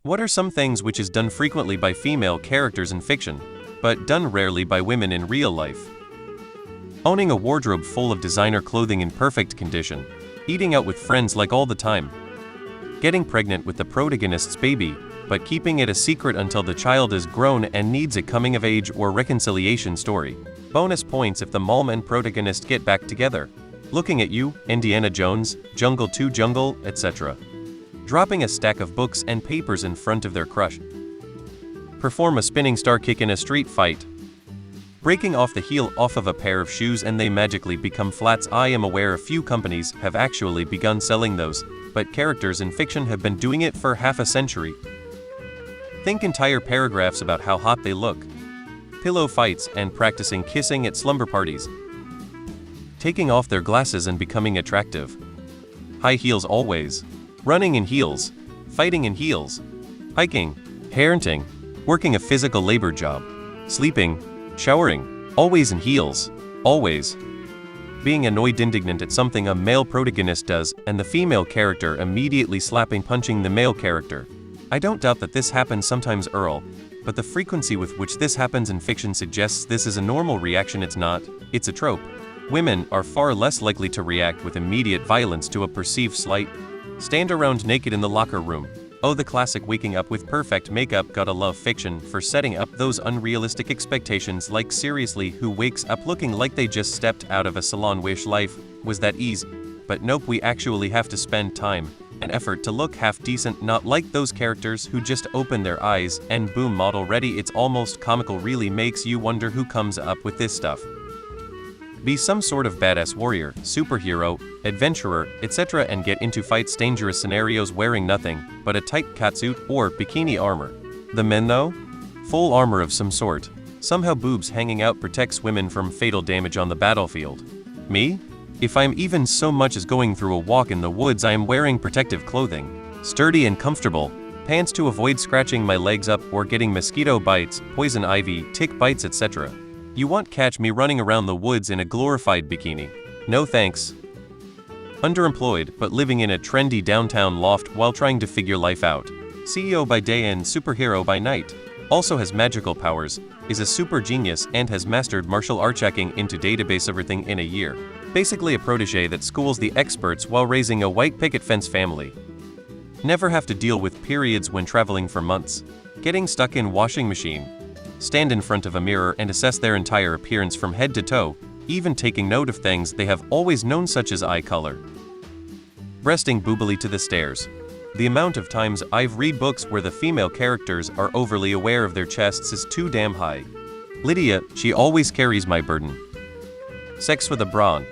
What are some things which is done frequently by female characters in fiction, but done rarely by women in real life? Owning a wardrobe full of designer clothing in perfect condition, eating out with friends like all the time, getting pregnant with the protagonist's baby, but keeping it a secret until the child is grown and needs a coming-of-age or reconciliation story. Bonus points if the mom and protagonist get back together. Looking at You, Indiana Jones, Jungle 2 Jungle, etc. Dropping a stack of books and papers in front of their crush. Perform a spinning star kick in a street fight. Breaking off the heel off of a pair of shoes and they magically become flats. I am aware a few companies have actually begun selling those, but characters in fiction have been doing it for half a century. Think entire paragraphs about how hot they look. Pillow fights and practicing kissing at slumber parties. Taking off their glasses and becoming attractive. High heels always. Running in heels. Fighting in heels. Hiking. Parenting. Working a physical labor job. Sleeping. Showering. Always in heels. Always. Being annoyed indignant at something a male protagonist does and the female character immediately punching the male character. I don't doubt that this happens sometimes, Earl, but the frequency with which this happens in fiction suggests this is a normal reaction. It's not. It's a trope. Women are far less likely to react with immediate violence to a perceived slight. Stand around naked in the locker room. Oh, the classic waking up with perfect makeup. Gotta love fiction for setting up those unrealistic expectations. Like seriously, who wakes up looking like they just stepped out of a salon? Wish life was that easy. But nope, we actually have to spend time and effort to look half decent, not like those characters who just open their eyes and boom, model ready. It's almost comical, really makes you wonder who comes up with this stuff. Be some sort of badass warrior, superhero, adventurer, etc. and get into fights, dangerous scenarios wearing nothing but a tight catsuit or bikini armor. The men though? Full armor of some sort. Somehow boobs hanging out protects women from fatal damage on the battlefield. Me? If I'm even so much as going through a walk in the woods, I am wearing protective clothing. Sturdy and comfortable. Pants to avoid scratching my legs up or getting mosquito bites, poison ivy, tick bites, etc. You won't catch me running around the woods in a glorified bikini. No thanks. Underemployed, but living in a trendy downtown loft while trying to figure life out. CEO by day and superhero by night. Also has magical powers, is a super genius and has mastered martial arts, hacking into database everything in a year. Basically a protege that schools the experts while raising a white picket fence family. Never have to deal with periods when traveling for months. Getting stuck in washing machine. Stand in front of a mirror and assess their entire appearance from head to toe, even taking note of things they have always known such as eye color. Resting boobily to the stairs. The amount of times I've read books where the female characters are overly aware of their chests is too damn high. Lydia, she always carries my burden. Sex with a bra on.